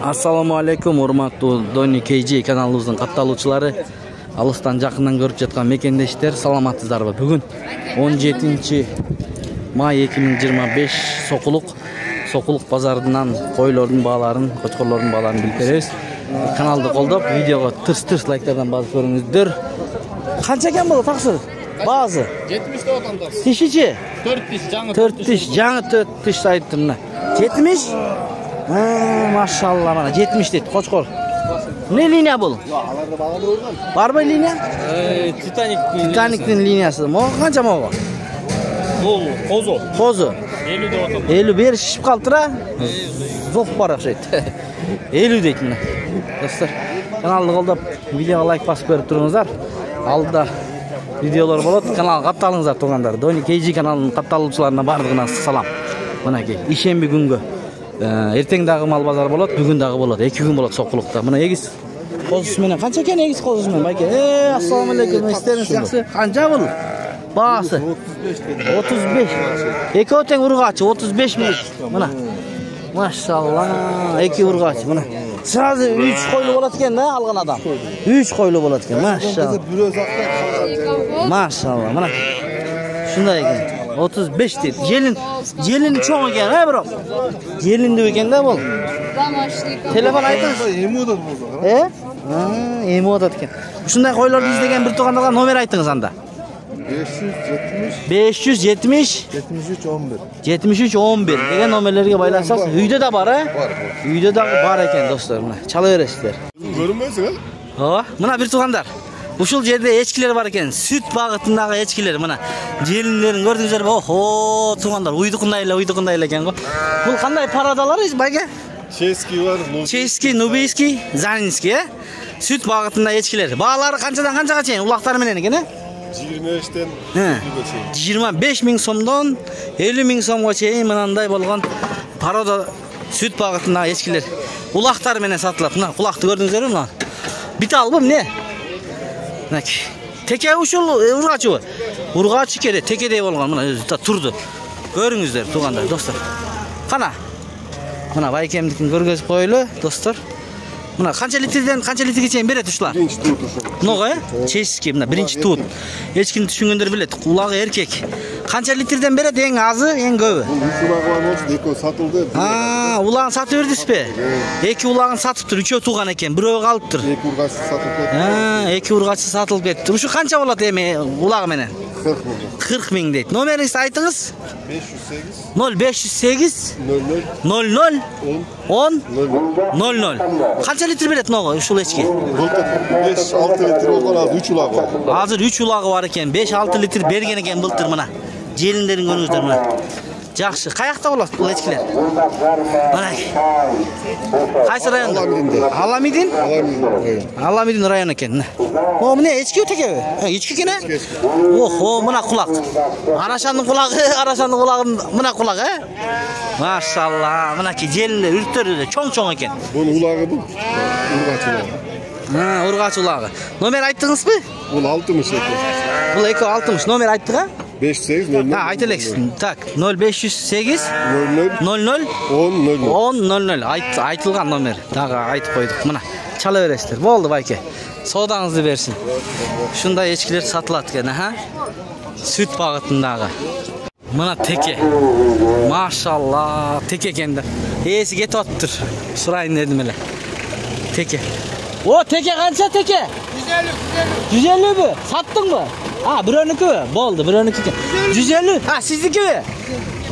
Assalamu alaikum, урматтуу Doni KG каналыбыздын катталуучулары, алыстан жакындан көрүп жаткан мекендештер, саламатсыздарбы? Бүгүн 17 май 2025 Сокулук базарынан койлордун бааларын, кочкорлордун бааларын билип беребиз. Каналды колдоп, видеого тырс лайктардан басып көрүңүздөр. Канча экен бул таксыр? Баазы 70 деп атамдар. Тишичи? 4 тиш, жаңы 4 тиш, жаңы 4 тиш айттым мына. 70? Машалла, мана 70 дейт, кочкор. Не линия бул? Аларда баганы болгон. Барбы линия? Титаниктин линиясы. Мого канча мого? Бул козу. 50 деп атам. 50 бери шишип калдыра. Зок бар окшойт. 50 дейт мына. Достор, каналды колдоп, видеого лайк басып берип туруңуздар. Алдыда видеолор болот. Каналга катталыңыздар туугандар. Doni KG каналынын катталуучуларына бардыгына салам. Мынакей ишемби күнгө. Эртең дагы мал базар болот, бүгүн дагы болот. 2 күн болот Сокулукта. Мына эгиз козусу менен канча экен эгиз козусу менен байке? Ассаламу алейкум, эстериңиз жакшы. Канча бул? Баасы 35. Экөө тең ургачы 35 миң. Мына. Машалла, 2 ургачы мына. Сразу 3 койлу болот экен да алган адам. 3 койлу болот экен. Машалла. Машалла, мына. Шундай экен. 35 дейт. Желин чоң экен, бирок. Желиндүү экен да бул. Телефон айтыңыз. Эмодот болду. Эмодот экен. Ушундай койлорду издеген бир туугандарга номер айтыңыз анда. 570 73 11 деген номерлерге байлансаңыз, үйдө да бар, Үйдө дагы бар экен достор, мына чала бересиздер. Көрүнбөйсүң, Ооба, мына бир туугандар. Ушул жерде эчкилер бар экен, сүт багытындагы эчкилер, мына желиндерин көрдүңүздөрбү? Охо, туугандар, уйдукундай эле экен го. Бул кандай парадалар байке? Ческий бар, Ческий, нубийский, занинский, Сүт багытында эчкилер. Баалары канчадан канчага чейин улактар менен экен, 25тен 25 миң сомдон 50 миң сомго чейин мынандай болгон парода сүт багытындагы эчкилер. Улактар менен сатылат. Мына кулакты көрдүңүздөрбү мына? Бите албы эмне? Мынакей. Теке ушул ургачыбы? Ургач кере, текедей болгон. Мына өзү турду. Көрүңүздөр туугандар, достор. Кана. Мына байкемдикин көргөзүп коелу, достор. Мына канча литрден канча литрге чейин берет ушулар? Биринчи туут ушул. Много, Ческий, мына биринчи туут. Эчкини түшүнгөндөр билет. Кулагы эркек. Канча литрден берет? Эң азы, эң көбү? Улаган болчу, экөө сатылды. Улагын сатып бердисизби? 2 улагын сатыптыр, 3өө тууган экен, бирөө калыптыр. 2 ургачы сатылып кетти. 2 ургачы сатылып кетти. Ушу канча болот эми улагы менен? 40 миң дейт. Номериңизди айтыңыз? 0508 00 10 00. Канча литр берет ногу ушул эчки? 5-6 литр болгон, азыр 3 улагы бар. Азыр 3 улагы бар экен. 5-6 литр берген экен былтыр мына. Желиндерин көрүңүздөр мына. Жакшы. Каякта болот бул эчкилер? Мына. Кайсы районда? Аламидин району экен. О, мына эчки текеби? Эчки экен, Охо, мына кулак. Арашандын кулагын мына кулак, Машалла, мынакей желиндер, үрттөрү чоң экен. Бунун улагы бул. Ургачы. Ургач улагы. Номер айттыңызбы? Бул 60 экен. Бул эко 60. Номер айттыга? 508 айта элексиз. Так, 0508 00 10 00. Айтылган номер. Дагы айтып койдук. Мына чала бересиздер. Болду байке. Соодаңызды берсин. Ушундай эчкилер сатылат экен, Сүт багытындагы. Мына теке. Машалла, теке экен да. Эси кетип атыптыр. Сурайын дедим эле. Теке. О, теке канча теке? 150 бі? Саттыңбы? Бирөөнүкүбү? Болду, бирөөнүкү экен. 150? Сиздикиби?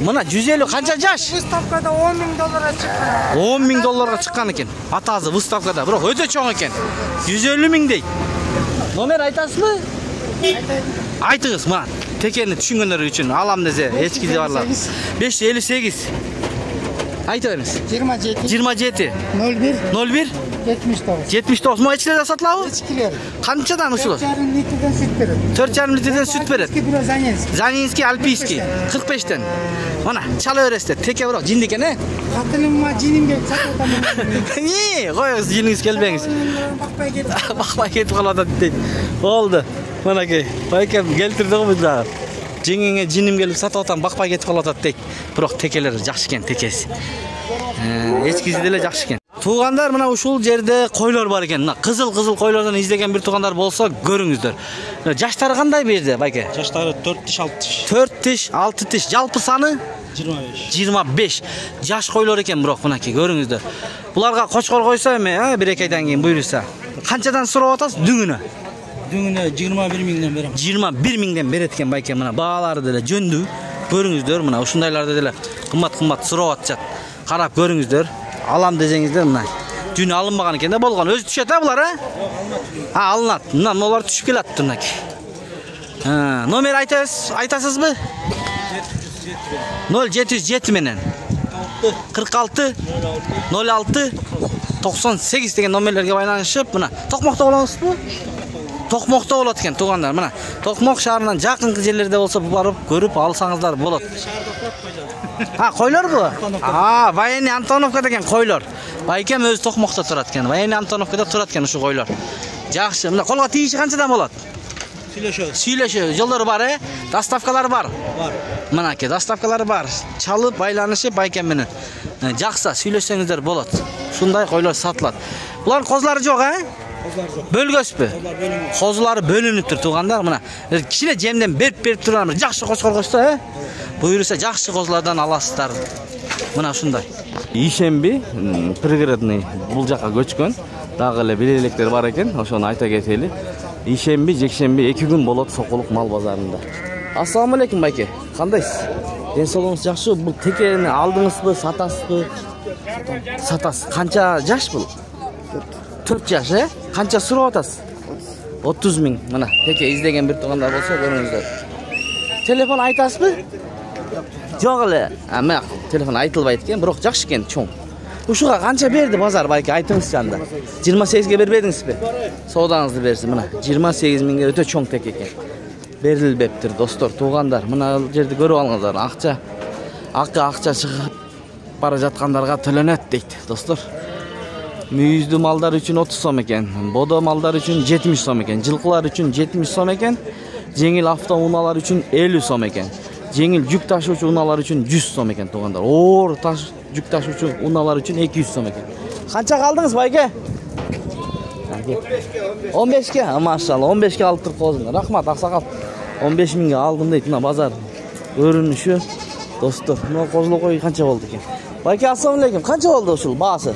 Мына 150 канча жаш? Выставкада 10 миң долларга чыккан. 10 миң долларга чыккан экен. Атасы выставкада, бирок өтө чоң экен. 150 миң дейт. Номер айтасызбы? Айтыңыз, мына текени түшүнгөндөр үчүн алам десе, эчкиде барлар. 558. Айта бериңиз. 27 01 79. Мо эчкилер сатылабы? Эчкилер. Канчадан ушул? 4,5 литрден сүт берет. 4,5 литрден сүт берет. Занинский, альпийский. 45тен. Мына чала бересиздер. Теке бирок жинди экен, Катылымга жиним келип сатып атам. Коюңуз, жиниңиз келбеңиз. Бакпай кетип калат дейт. Болду. Мынакей. Байкем келтирди го мында. Жеңеңе жиним келип сатып атам, бакпай кетип калат дейт. Бирок текелер жакшы экен, текеси. Эчкиси деле жакшы экен. Tuğanlar mına uşul jerde koylar бар ekan. Mına kızıl koylardan izlegen bir tuğanlar bolsa görüңүздөр. Жаштары кандай bu yerде, байке? Жаштары 4-6. 4-6. Жалпы саны 25. 25. Жаш koylar ekan biroq mınaki görüңүздөр. Bularga qo'chqor qo'ysa эми, bir эки aydan keyin buyursa. Qanchadan so'rab atasiz düngünü? Düngüne 21 mingden berem. 21 mingden beret ekan bayke mına. Bağalары деле жөндүү. Görüңүздөр mına ушундайларды деле кымбат сурап атышат. Карап көрүңүздөр. Alam desеңиздер мына. Жүн алынбаган экен да болгон. Өзү түшөт а булар, а? Ha, alınat. Bundan олар түшүп келат мынaki. Номер айтасызбы? 0707 менен 46 06 98 деген номерлерге байланышып, мына Токмокто болосузбу? Токмокто болот экен туугандар. Мына Токмок шаарынан жакынкы жерлерде болсо барып көрүп алсаңыздар болот. Ha, koylar bu. Ha, Военный Антоновка деген koylar. Байкем өзү Токмокто турат экен. Военный Антоновкада турат экен ушу koylar. Жакшы. Мына колго тийиши канчадан болот? Сүйлөшө. Жолдору бар, доставкалары бар. Мынакей доставкалары бар. Чалып байланышып байкем менен. Жакса сүйлөшсөңүздөр болот. Ушундай koylar сатылат. Булар козлары жок, а? Бөлгөспү? Козулары бөлүнүптүр туугандар. Мына кичине жемден берип тургандар. Жакшы кошкор койсо, буйруса жакшы козулардан аласыздар. Мына ушундай. Ишемби пригородный бул жака көчкөн. Дагы эле белелектер бар экен. Ошону айта кетели. Ишемби, жекшемби 2 күн болот Сокулук мал базарында. Ассаламу алейкум байке. Кандайсыз? Ден соолугуңуз жакшы? Бул текени алдыңызбы, сатасызбы? Сатасыз. Канча жаш бул? 4 жаш, Канча сурап атасыз? 30 миң. Мына теке издеген бир туугандар болсо көрүңүздөр. Телефон айтасызбы? Жок эле. Мына телефон айтылбайт экен, бирок жакшы экен, чоң. Ушуга канча берди базар байке, айтыңызчы анда. 28ге бербедиңизби? Соодаңызды берсин, мына 28 миңге өтө чоң теке экен. Берилбептир достор, туугандар. Мына жерди көрүп алыңыздар. Акча чыгып бара жаткандарга төлөнөт дейт, достор. Мүйүздүү малдар үчүн 30 сом экен. Бодо малдар үчүн 70 сом экен. Жылкылар үчүн 70 сом экен. Жеңил автоунаалар үчүн 50 сом экен. Жеңил жүк ташуучу унаалар үчүн 100 сом экен туугандар. Оор жүк ташуучу унаалар үчүн 200 сом экен. Канча калдыңыз байке? 15ке. Машалла, 15ке алып туруп коздуңар. Рахмат, аксакал. 15 миңге алдым дейт мына базар. Өрүнүшү. Достор, мына козулук кой канча болду экен? Байке, ассаламу алейкум. Канча болду ушул баасы?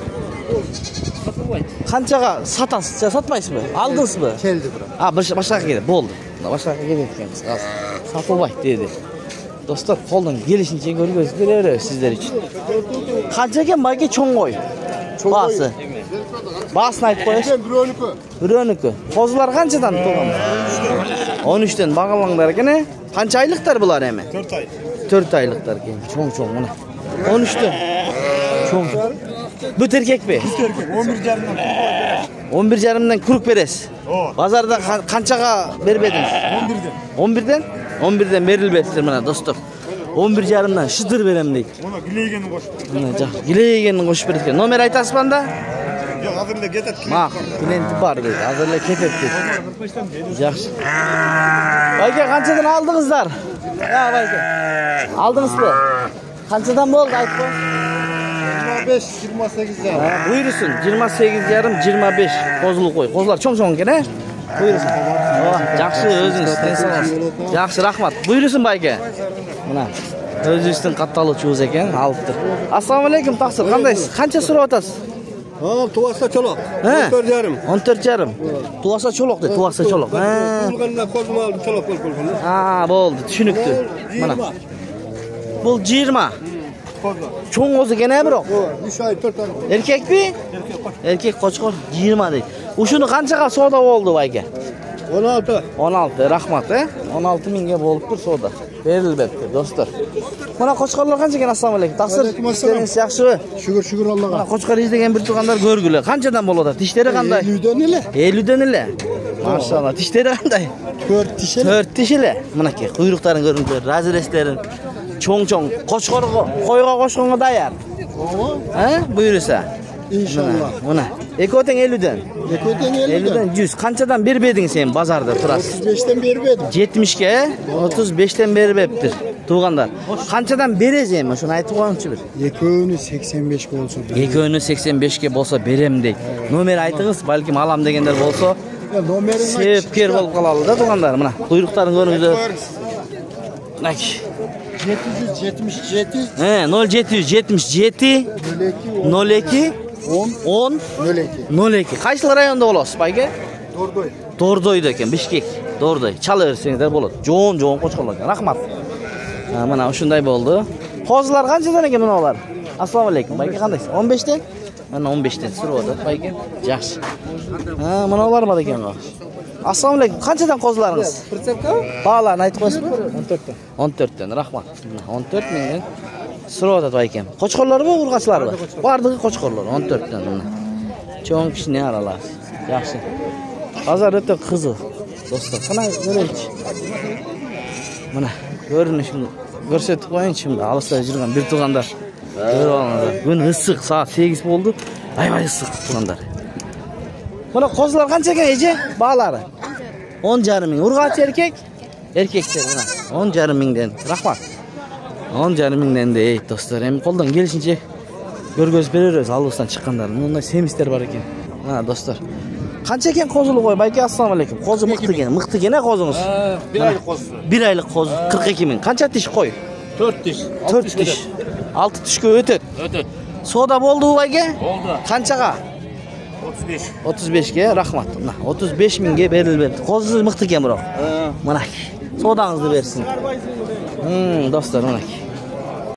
Канчага сатасыз? Сатпайсызбы? Алдыңызбы? Келди бирок. Башка келет. Болду. Башка келет экен кыз. Сатылбайт деди. Достор, колдон келишинче көргөз беребиз сиздер үчүн. Канча экен байке чоң кой? Баасы. Баасын айтып коесуз. Бирөөнүкү. Козулар канчадан тууган? 13тен багалаңдар экен, Канча айлыктар булар эми? 4 ай. 4 айлыктар экен. Чоң мына. 13тен. Чоң. Бүт эркекпи? Бүт эркек. 11,5 11,5-дан күрүк бересиз. Базарда канчага бербедиңиз? 11ден. 11ден берилбептир мына достор. 11,5-дан шыдыр берем дейт. Мына гилейгенин кошуп. Мына жак, гилейгенин кошуп берет экен. Номер айтасызбы анда? Жок, азыр эле кетет. Мак, клиенти бар дейт. Азыр эле кетет дейт. Жакшы. Байке, канчадан алдыңыздар? Байке. Алдыңызбы? Канчадан болду айтып кой? 25-28. Буйрусын, 28,5-25 козулук кой. Козулар чоң экен, Буйрусын. Жакшы, өзүңүз тенсиңиз. Жакшы, рахмат. Буйрусын байке. Мына өзүбүздүн катталуучубуз экен, алыптыр. Ассаламу алейкум, таксыр, кандайсыз? Канча сурап атасыз? Туаса чолок. 14,5. 14,5. Туаса чолок дейт, туаса чолок. Булганда козум алып чолок болуп калган. Болду, түшүнүктүү. Мына. Бул 20. Чоң коз экен, бирок. 3 ай 4 ай. Эркекпи? Эркек кочкор 20 дейт. Ушуну канчага соода болду байке? 16. 16, рахмат, 16 миңге болуптур соода. Берилбептир, достор. Мына кочкорлор канча экен? Ассаламу алейкум. Таксыр, иштериңиз жакшыбы? Шүгүр Аллага. Мына кочкор издеген бир туугандар көргүлө. Канчадан болот атат? Тиштери кандай? 50ден эле. 50ден эле. Машалла, тиштери кандай? 4 тиш эле. 4 тиш эле. Мынакей куйруктарын көрүңүздөр, разрезлерин. Чоң, кочкорго, койго кошконго даяр. Буйруса. Иншалла. Мына, экөө тең 50ден. 50ден 100. Канчадан бербедиң сен базарда турасың? 35ден бербедим. 70ке, 35ден бербептир. Tuğanlar. Qanchadan beresiz endi? Shuni aytib qo'yingchi bir. Ekövünü 85 bolsa. Ekövünü 85 ga bo'lsa berem deydi. Nomer aytыңыз, balkim alam degenler bo'lsa. Ya nomerini Sevib ker bo'lib qoladi-da tuğanlar. Mana quyruqlarini ko'ringizlar. 777 0777 02 10 02. Qaysi rayonda bo'lasiz, bayga? Dordoy. Dordoyda ekan, Bishkek. Dordoy. Chalaversangizlar bo'ladi. Jo'on qo'shqonlar ekan. Rahmat. Mana shunday bo'ldi. Qo'zilar qanchadan ekan bunalar? Assalomu alaykum. Bayga qandaysiz? 15 dan? Mana 15 dan suradi, bayga. Yaxshi. Bunalar bor ekan. Assalomu alaykum. Qanchadan qo'zilaringiz? Ba'larni aytib qo'yasizmi? 14 dan. 14 dan, rahmat. 14 mingdan suradi bayga. Qo'chqonlarmi, urg'achlarmi? Bardigi qo'chqonlar 14 dan. Cho'ng kishini aralar. Yaxshi. Bozor o'ta qiziq. Do'stlar, qana ko'raychi. Mana ko'rinishini ko'rsatib qo'ying şimdi. Alisda yurgan bir tuğandar. Ko'rib olinglar. Kun issiq, soat 8 bo'ldi. Ayvay issiq tuğandar. Mana qo'zlar qancha ekan eje? Ba'lari 10,5 ming. Urg'ach erkak? Erkaklar mana 10,5 mingdan. Rahmat. 10,5 mingdan dey do'stlar. Ham qo'ldan kelishincha ko'rgazib beramiz Alvasdan chiqqanlarni. Bunday semislar bor ekan. Mana do'stlar. Qancha ekan qo'zili qo'y? Bayka assalomu alaykum. Qo'zi miqtigan. Miqtigan qo'zingiz. 1 oylik qo'zi. 1 oylik qo'zi 42 ming. Qancha tish qo'y? 4 tish. 4 tish. 6 tishga o'tadi. O'tadi. Soda bo'ldi u bayga? Bo'ldi. Qanchaga? 35. 35 ga, rahmat. Mana 35 mingga berildi. Qo'zingiz miqtigan biroq. Mana sodangizni bersin. Do'stlar, mana.